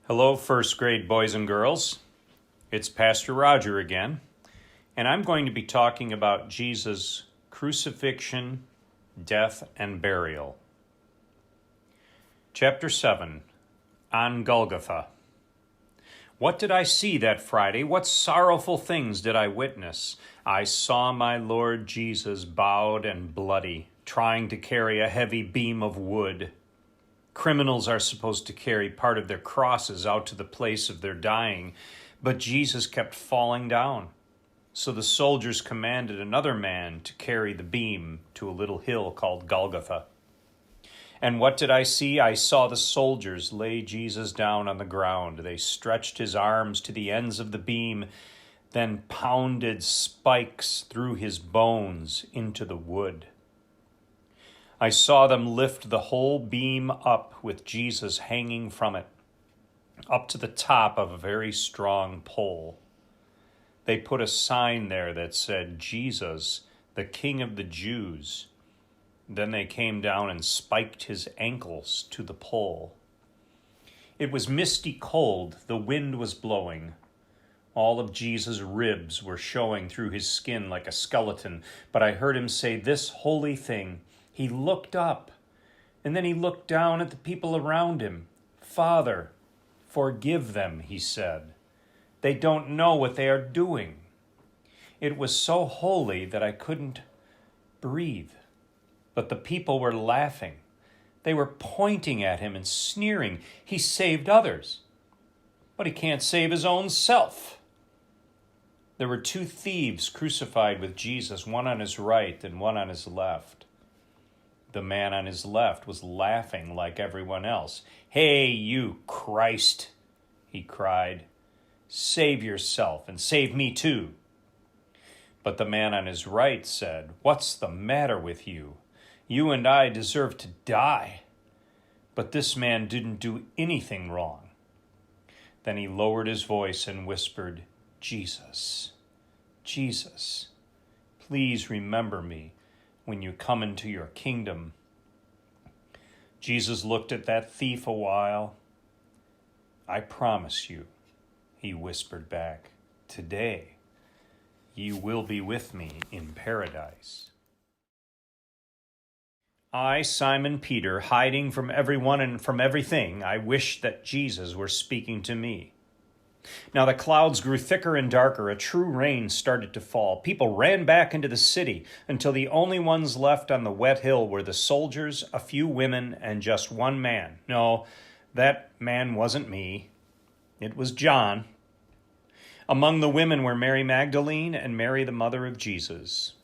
Hello, first grade boys and girls. It's Pastor Roger again, and I'm going to be talking about Jesus' crucifixion, death, and burial. Chapter 7, On Golgotha. What did I see that Friday? What sorrowful things did I witness? I saw my Lord Jesus bowed and bloody, trying to carry a heavy beam of wood. Criminals are supposed to carry part of their crosses out to the place of their dying, but Jesus kept falling down. So the soldiers commanded another man to carry the beam to a little hill called Golgotha. And what did I see? I saw the soldiers lay Jesus down on the ground. They stretched his arms to the ends of the beam, then pounded spikes through his bones into the wood. I saw them lift the whole beam up with Jesus hanging from it, up to the top of a very strong pole. They put a sign there that said, Jesus, the King of the Jews. Then they came down and spiked his ankles to the pole. It was misty cold, the wind was blowing. All of Jesus' ribs were showing through his skin like a skeleton, but I heard him say this holy thing. He looked up, and then he looked down at the people around him. Father, forgive them, he said. They don't know what they are doing. It was so holy that I couldn't breathe. But the people were laughing. They were pointing at him and sneering. He saved others, but he can't save his own self. There were two thieves crucified with Jesus, one on his right and one on his left. The man on his left was laughing like everyone else. Hey, you Christ, he cried. Save yourself and save me too. But the man on his right said, What's the matter with you? You and I deserve to die. But this man didn't do anything wrong. Then he lowered his voice and whispered, Jesus, Jesus, please remember me when you come into your kingdom. Jesus looked at that thief a while. I promise you, he whispered back, today you will be with me in paradise. I, Simon Peter, hiding from everyone and from everything, I wished that Jesus were speaking to me. Now the clouds grew thicker and darker. A true rain started to fall. People ran back into the city until the only ones left on the wet hill were the soldiers, a few women, and just one man. No, that man wasn't me. It was John. Among the women were Mary Magdalene and Mary, the mother of Jesus.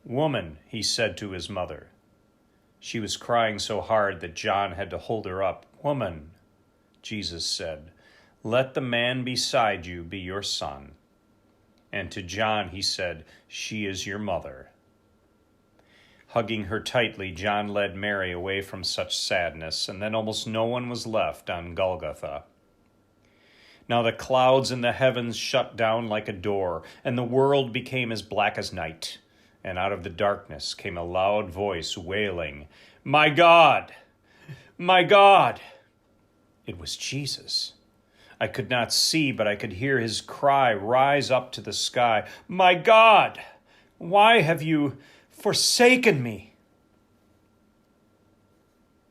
Woman, he said to his mother. She was crying so hard that John had to hold her up. Woman, Jesus said, let the man beside you be your son. And to John he said, she is your mother. Hugging her tightly, John led Mary away from such sadness, and then almost no one was left on Golgotha. Now the clouds in the heavens shut down like a door, and the world became as black as night. And out of the darkness came a loud voice wailing, My God! My God! It was Jesus. I could not see, but I could hear his cry rise up to the sky. My God, why have you forsaken me?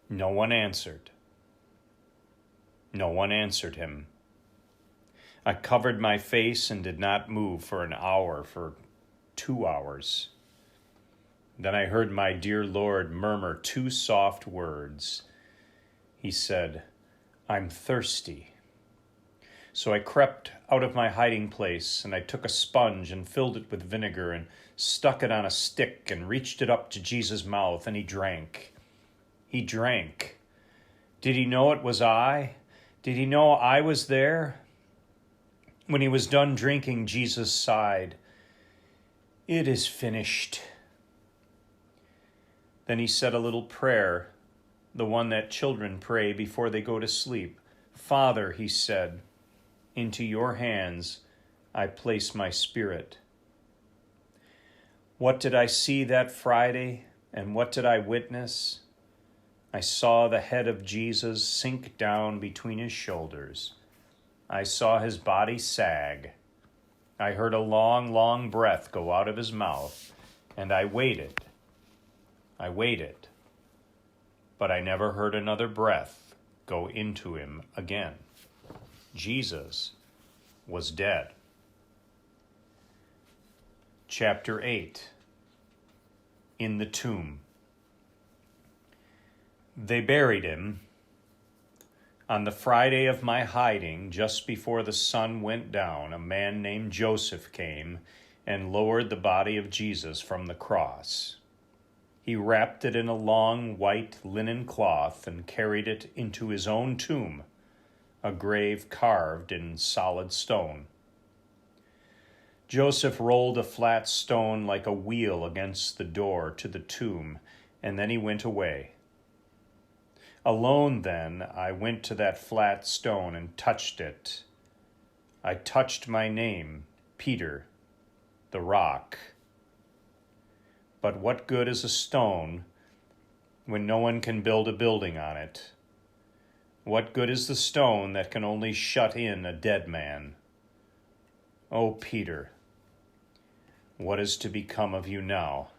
No one answered. No one answered him. I covered my face and did not move for an hour, for 2 hours. Then I heard my dear Lord murmur two soft words. He said, I'm thirsty. So I crept out of my hiding place, and I took a sponge and filled it with vinegar and stuck it on a stick and reached it up to Jesus' mouth, and he drank. He drank. Did he know it was I? Did he know I was there? When he was done drinking, Jesus sighed, It is finished. Then he said a little prayer, the one that children pray before they go to sleep. Father, he said, into your hands I place my spirit. What did I see that Friday, and what did I witness? I saw the head of Jesus sink down between his shoulders. I saw his body sag. I heard a long, long breath go out of his mouth, and I waited. But I never heard another breath go into him again. Jesus was dead. Chapter 8. In the tomb. They buried him. On the Friday of my hiding, just before the sun went down, a man named Joseph came and lowered the body of Jesus from the cross. He wrapped it in a long white linen cloth and carried it into his own tomb, a grave carved in solid stone. Joseph rolled a flat stone like a wheel against the door to the tomb, and then he went away. Alone then, I went to that flat stone and touched it. I touched my name, Peter, the rock. But what good is a stone when no one can build a building on it? What good is the stone that can only shut in a dead man? Oh, Peter, what is to become of you now?